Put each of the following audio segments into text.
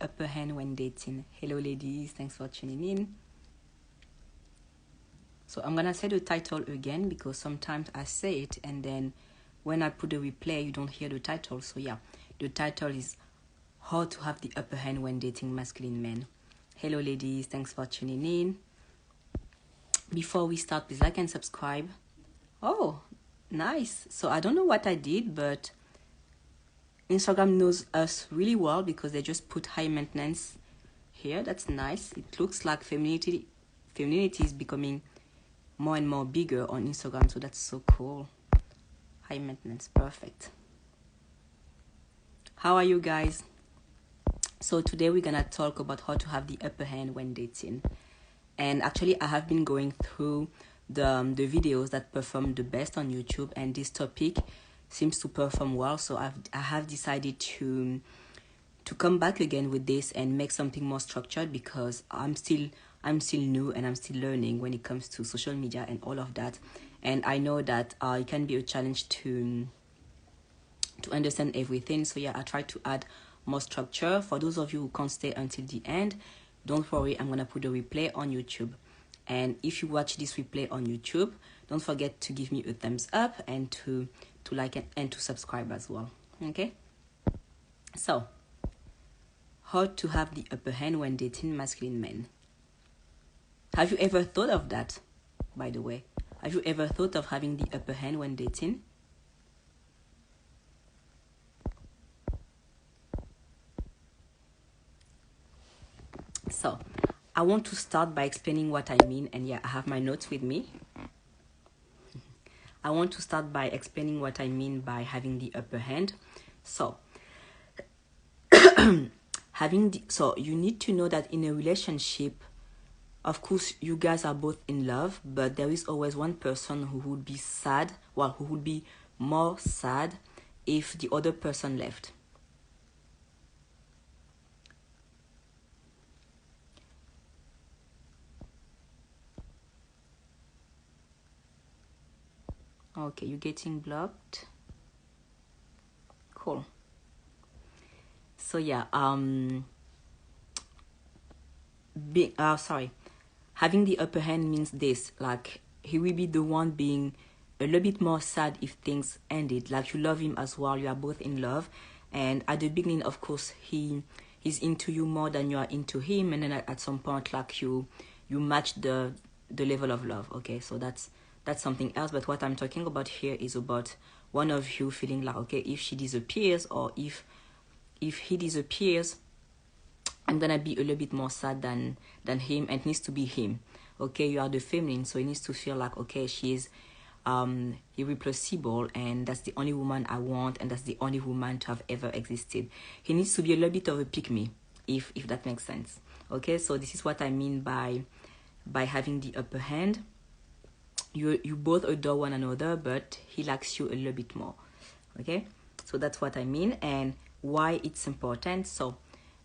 upper hand when dating. Hello ladies, thanks for tuning in. So I'm gonna say the title again because sometimes I say it and then when I put the replay you don't hear the title. So yeah, the title is How to Have the Upper Hand When Dating Masculine Men. Hello ladies, thanks for tuning in. Before we start, please like and subscribe. Oh, nice. So I don't know what I did, but Instagram knows us really well because they just put high maintenance here. That's nice. It looks like femininity is becoming more and more bigger on Instagram, so that's so cool. High maintenance, perfect. How are you guys? So today we're gonna talk about how to have the upper hand when dating. And actually I have been going through the videos that perform the best on YouTube, and this topic seems to perform well, so I have decided to come back again with this and make something more structured because I'm still new and I'm still learning when it comes to social media and all of that, and I know that it can be a challenge to understand everything. So yeah, I try to add more structure. For those of you who can't stay until the end, don't worry, I'm gonna put a replay on YouTube. And if you watch this replay on YouTube, don't forget to give me a thumbs up and to like it and to subscribe as well. Okay? So, how to have the upper hand when dating masculine men. Have you ever thought of that, by the way? Have you ever thought of having the upper hand when dating? So, I want to start by explaining what I mean, and yeah, I have my notes with me. I want to start by explaining what I mean by having the upper hand. So, so you need to know that in a relationship, of course, you guys are both in love, but there is always one person who would be sad, who would be more sad if the other person left. Okay, you're getting blocked. Cool. So yeah, having the upper hand means this, like he will be the one being a little bit more sad if things ended. Like you love him as well, you are both in love, and at the beginning, of course, he's into you more than you are into him, and then at some point, like you match the level of love. Okay, so that's something else. But what I'm talking about here is about one of you feeling like, okay, if she disappears or if he disappears, I'm gonna be a little bit more sad than him, and it needs to be him. Okay, you are the feminine, so it needs to feel like, okay, she is irreplaceable, and that's the only woman I want, and that's the only woman to have ever existed. He needs to be a little bit of a pick-me, if that makes sense. Okay, so this is what I mean by having the upper hand. You both adore one another, but he likes you a little bit more. Okay, so that's what I mean and why it's important. So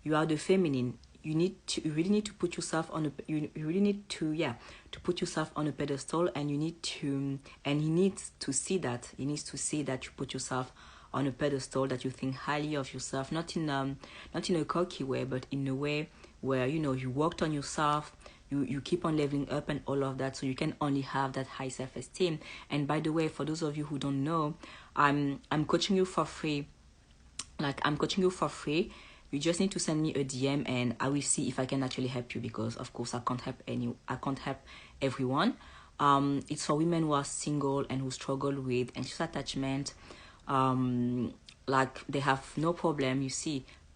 you are the feminine. You really need to put yourself on you really need to put yourself on a pedestal, and he needs to see that. He needs to see that you put yourself on a pedestal, that you think highly of yourself, not in a cocky way, but in a way where you worked on yourself. You keep on leveling up and all of that, so you can only have that high self-esteem. And by the way, for those of you who don't know, I'm coaching you for free. You just need to send me a DM and I will see if I can actually help you, because of course I can't help everyone. It's for women who are single and who struggle with anxious attachment. Like they have no problem,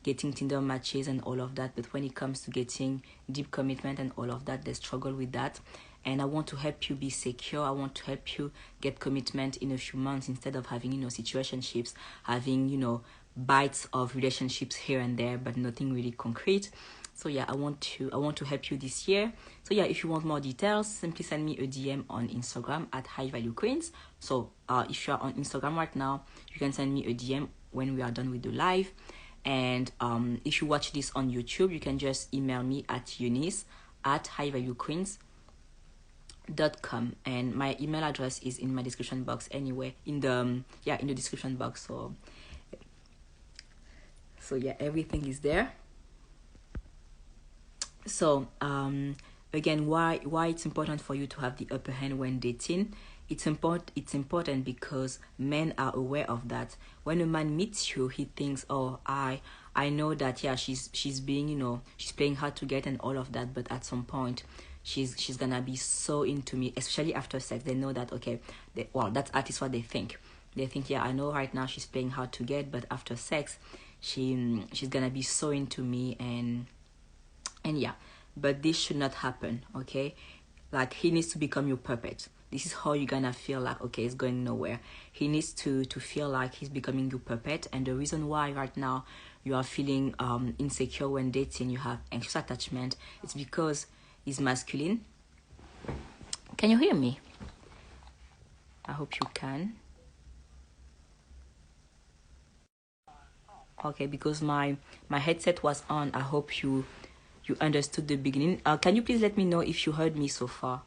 getting Tinder matches and all of that, but when it comes to getting deep commitment and all of that, they struggle with that. And I want to help you be secure. I want to help you get commitment in a few months instead of having situationships, having bites of relationships here and there, but nothing really concrete. So yeah, I want to help you this year. So yeah, if you want more details, simply send me a DM on Instagram at High Value Queens. So if you are on Instagram right now, you can send me a DM when we are done with the live. And if you watch this on YouTube, you can just email me at eunice@highvaluequeens.com, and my email address is in my description box anyway, in the description box. So yeah, everything is there. So again, why it's important for you to have the upper hand when dating? It's important because men are aware of that. When a man meets you, he thinks, oh, I know that, yeah, she's being, she's playing hard to get and all of that, but at some point she's gonna be so into me, especially after sex. They know that, okay, that's at least what they think. They think, yeah, I know right now she's playing hard to get, but after sex she's gonna be so into me, and yeah, but this should not happen, okay? Like, he needs to become your puppet. This is how you're gonna feel like, okay, it's going nowhere. He needs to feel like he's becoming your puppet. And the reason why right now you are feeling insecure when dating, you have anxious attachment, it's because he's masculine. Can you hear me? I hope you can. Okay, because my headset was on. I hope you understood the beginning. Can you please let me know if you heard me so far?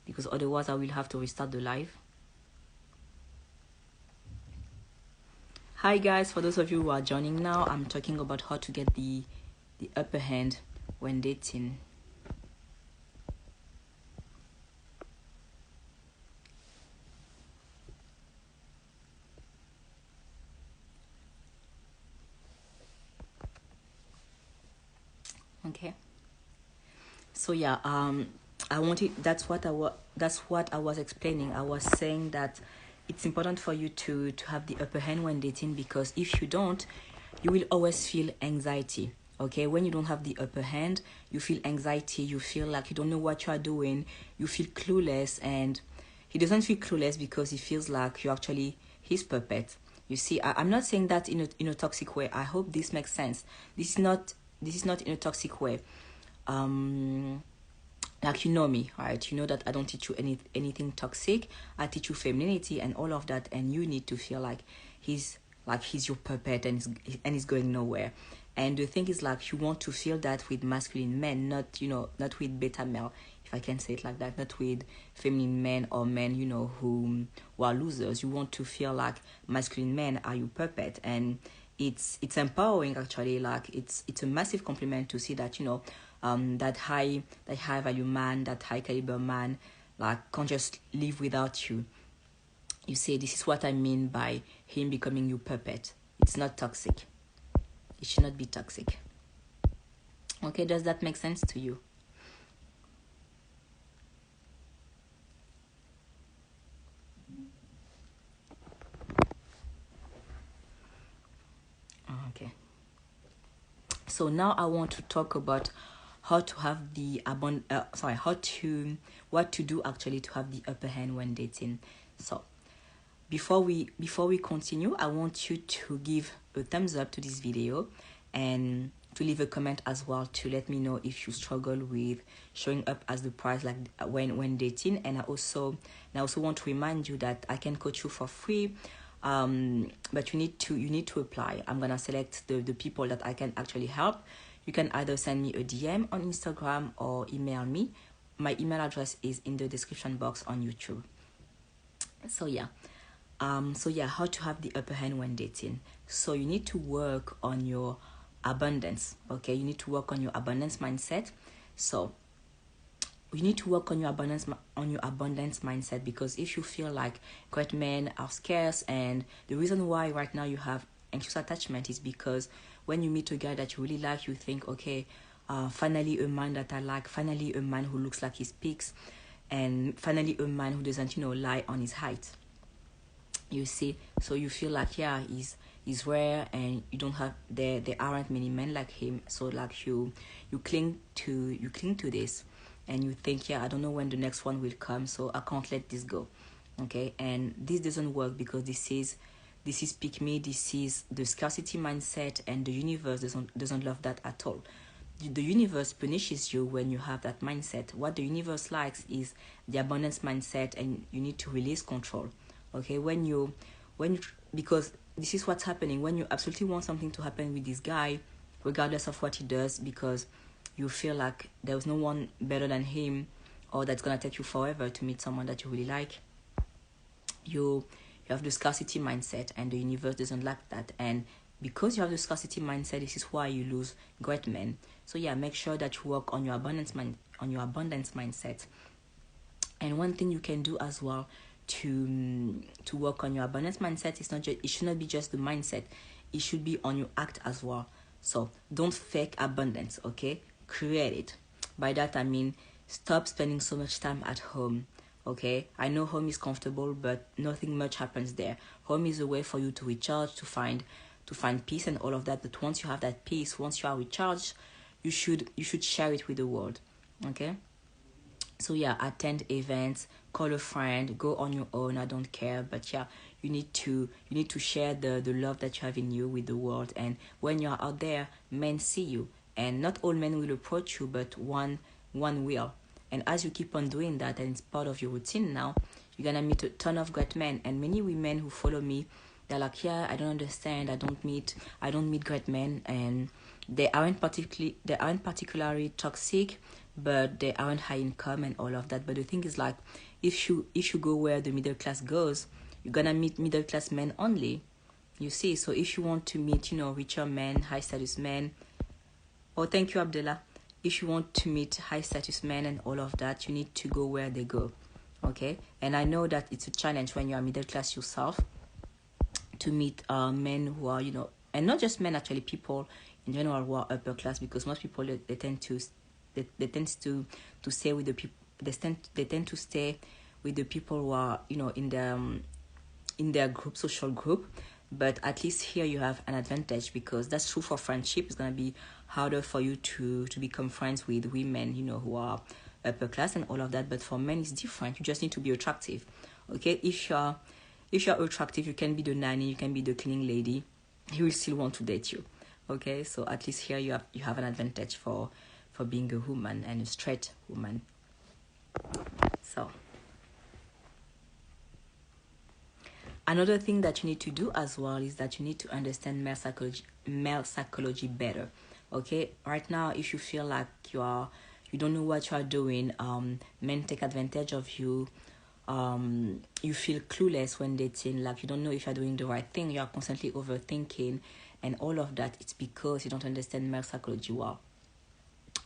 Because otherwise I will have to restart the live. Hi guys, for those of you who are joining now, I'm talking about how to get the upper hand when dating. Okay. So yeah, I wanted that's what I was explaining. I was saying that it's important for you to have the upper hand when dating, because if you don't, you will always feel anxiety. Okay, when you don't have the upper hand, you feel anxiety, you feel like you don't know what you are doing, you feel clueless. And he doesn't feel clueless because he feels like you're actually his puppet. You see, I'm not saying that in a toxic way. I hope this makes sense. This is not in a toxic way. Like, you know me, right? You know that I don't teach you anything toxic. I teach you femininity and all of that, and you need to feel like he's your puppet, and he's going nowhere. And the thing is, like, you want to feel that with masculine men, not with beta male, if I can say it like that, not with feminine men or men, who are losers. You want to feel like masculine men are your puppet, and it's empowering, actually. Like, it's a massive compliment to see that, that high value man, that high caliber man, like, can't just live without you. You say, this is what I mean by him becoming your puppet. It's not toxic. It should not be toxic. Okay, does that make sense to you? Okay. So now I want to talk about how to have what to do actually to have the upper hand when dating. So before we continue, I want you to give a thumbs up to this video, and to leave a comment as well to let me know if you struggle with showing up as the prize, like, when dating. And I also want to remind you that I can coach you for free, but you need to apply. I'm gonna select the people that I can actually help. You can either send me a DM on Instagram or email me. My email address is in the description box on YouTube. So yeah, how to have the upper hand when dating. So you need to work on your abundance. Okay, you need to work on your abundance mindset. So you need to work on your abundance mindset, because if you feel like great men are scarce, and the reason why right now you have anxious attachment is because when you meet a guy that you really like, you think, okay, finally a man that I like, finally a man who looks like he speaks, and finally a man who doesn't lie on his height. You see, so you feel like, yeah, he's rare, and you don't have there aren't many men like him. So, like, you cling to this, and you think, yeah, I don't know when the next one will come, so I can't let this go. Okay, and this doesn't work, because this is pick me, this is the scarcity mindset, and the universe doesn't love that at all. The universe punishes you when you have that mindset. What the universe likes is the abundance mindset, and you need to release control. Okay, because this is what's happening when you absolutely want something to happen with this guy, regardless of what he does, because you feel like there's no one better than him, or that's gonna take you forever to meet someone that you really like. You have the scarcity mindset, and the universe doesn't like that. And because you have the scarcity mindset, this is why you lose great men. So yeah, make sure that you work on your abundance mindset. And one thing you can do as well to work on your abundance mindset is not just, it should not be just the mindset, it should be on your act as well. So don't fake abundance, okay? Create it. By that I mean stop spending so much time at home. Okay, I know home is comfortable, but nothing much happens there. Home is a way for you to recharge, to find peace and all of that. But once you have that peace, once you are recharged, you should share it with the world. Okay. So yeah, attend events, call a friend, go on your own, I don't care. But yeah, you need to share the love that you have in you with the world. And when you're out there, men see you. And not all men will approach you, but one will. And as you keep on doing that, and it's part of your routine now, you're gonna meet a ton of great men. And many women who follow me, they're like, yeah, I don't understand, I don't meet great men. And they aren't particularly toxic, but they aren't high income and all of that. But the thing is, like, if you go where the middle class goes, you're gonna meet middle class men only. You see, so if you want to meet, richer men, high status men, oh, thank you, Abdullah. If you want to meet high status men and all of that, you need to go where they go. Okay? And I know that it's a challenge when you are middle class yourself to meet men who are, and not just men, actually, people in general who are upper class, because most people, they tend to stay with the people, they tend to stay with the people who are, in their group, social group. But at least here you have an advantage, because that's true for friendship. It's going to be harder for you to become friends with women, who are upper class and all of that. But for men, it's different. You just need to be attractive. Okay, if you're attractive, you can be the nanny, you can be the cleaning lady. He will still want to date you. Okay, so at least here you have an advantage for being a woman, and a straight woman. So another thing that you need to do as well is that you need to understand male psychology better. Okay, right now, if you feel like you don't know what you are doing, men take advantage of you, you feel clueless when dating, like you don't know if you're doing the right thing, you are constantly overthinking and all of that, it's because you don't understand male psychology well.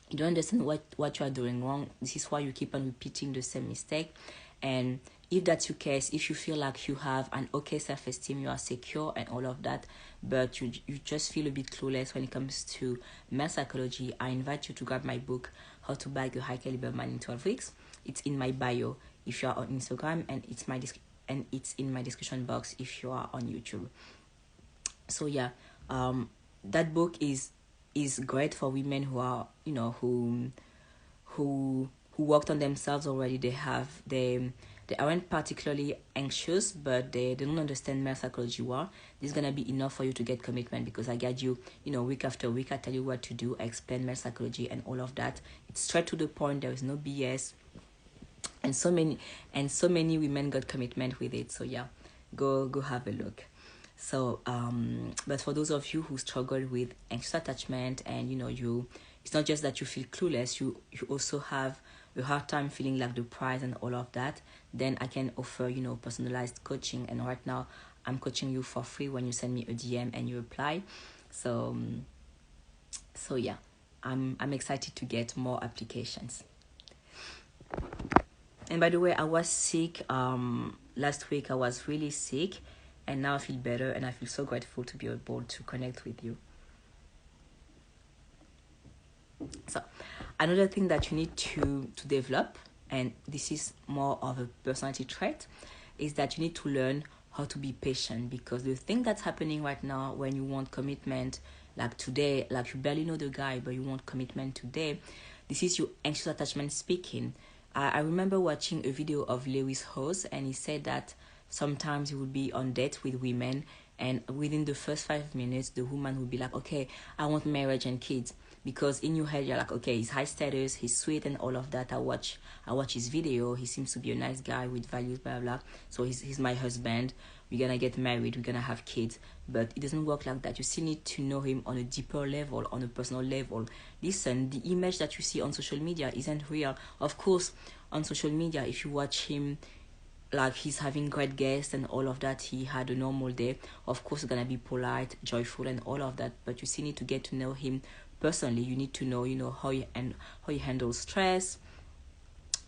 You don't understand what you are doing wrong. This is why you keep on repeating the same mistake. And if that's your case, if you feel like you have an okay self-esteem, you are secure and all of that, but you just feel a bit clueless when it comes to male psychology, I invite you to grab my book, How to Bag a High Caliber Man in 12 Weeks. It's in my bio if you are on Instagram, and it's in my description box if you are on YouTube. So yeah, that book is great for women who are, who worked on themselves already. They aren't particularly anxious, but they don't understand male psychology well. This is gonna be enough for you to get commitment, because I guide you, week after week. I tell you what to do. I explain male psychology and all of that. It's straight to the point. There is no BS. And so many women got commitment with it. So yeah, go have a look. So but for those of you who struggle with anxious attachment, and it's not just that you feel clueless, you also have a hard time feeling like the prize and all of that, then I can offer personalized coaching. And right now I'm coaching you for free when you send me a DM and you apply. So yeah, I'm excited to get more applications. And by the way, I was sick last week. I was really sick, and now I feel better, and I feel so grateful to be able to connect with you. So another thing that you need to develop, and this is more of a personality trait, is that you need to learn how to be patient. Because the thing that's happening right now, when you want commitment, like today, like you barely know the guy, but you want commitment today, this is your anxious attachment speaking. I remember watching a video of Lewis Howes, and he said that sometimes he would be on dates with women, and within the first 5 minutes, the woman would be like, okay, I want marriage and kids. Because in your head, you're like, okay, he's high status, he's sweet and all of that. I watch his video. He seems to be a nice guy with values, blah, blah. So he's my husband. We're going to get married. We're going to have kids. But it doesn't work like that. You still need to know him on a deeper level, on a personal level. Listen, the image that you see on social media isn't real. Of course, on social media, if you watch him, like he's having great guests and all of that, he had a normal day, of course it's gonna be polite, joyful and all of that, but you still need to get to know him personally. You need to know, how you handle stress,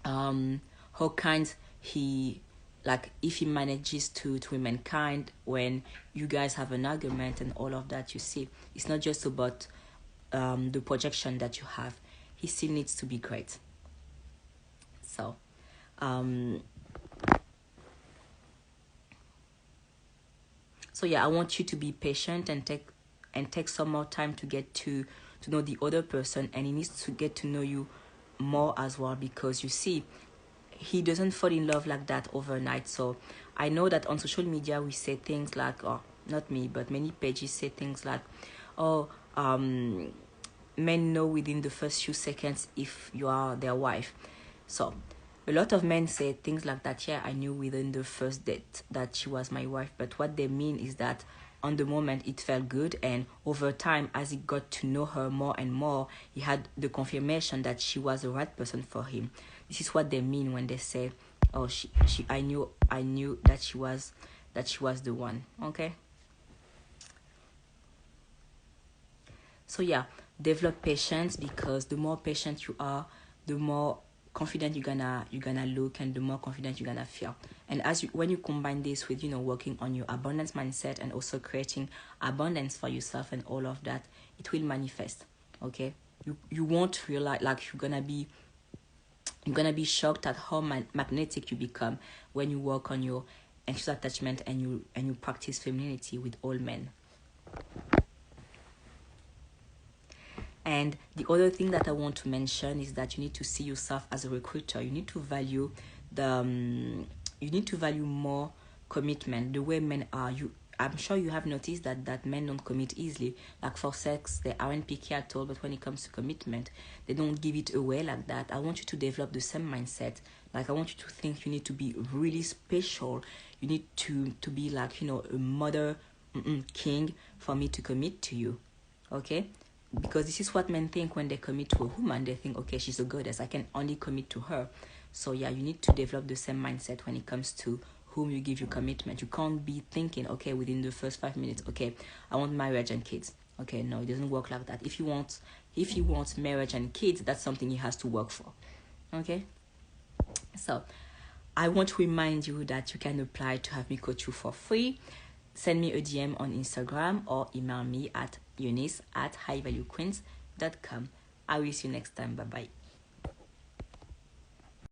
how kind he, like if he manages to remain kind when you guys have an argument and all of that. You see, it's not just about the projection that you have. He still needs to be great. So yeah, I want you to be patient and take some more time to get to know the other person, and he needs to get to know you more as well, because you see, he doesn't fall in love like that overnight. So I know that on social media we say things like, oh, not me, but many pages say things like, oh, men know within the first few seconds if you are their wife. So a lot of men say things like that. Yeah, I knew within the first date that she was my wife. But what they mean is that on the moment it felt good, and over time, as he got to know her more and more, he had the confirmation that she was the right person for him. This is what they mean when they say, oh, I knew that she was the one. Okay. So yeah, develop patience, because the more patient you are, the more confident you're gonna look, and the more confident you're gonna feel. And when you combine this with working on your abundance mindset and also creating abundance for yourself and all of that, it will manifest. Okay, you won't realize, like you're gonna be shocked at how magnetic you become when you work on your anxious attachment and you practice femininity with all men. And the other thing that I want to mention is that you need to see yourself as a recruiter. You need to value more commitment, the way men are. I'm sure you have noticed that men don't commit easily. Like for sex, they aren't picky at all, but when it comes to commitment, they don't give it away like that. I want you to develop the same mindset. Like I want you to think you need to be really special. You need to be like, a mother king for me to commit to you. Okay? Because this is what men think when they commit to a woman. They think, okay, she's a goddess, I can only commit to her. So yeah, you need to develop the same mindset when it comes to whom you give your commitment. You can't be thinking, okay, within the first 5 minutes, okay, I want marriage and kids. Okay, no, it doesn't work like that. If you want marriage and kids, that's something he has to work for. Okay. So I want to remind you that you can apply to have me coach you for free. Send me a DM on Instagram or email me at eunice@highvaluequeens.com. I will see you next time. Bye bye.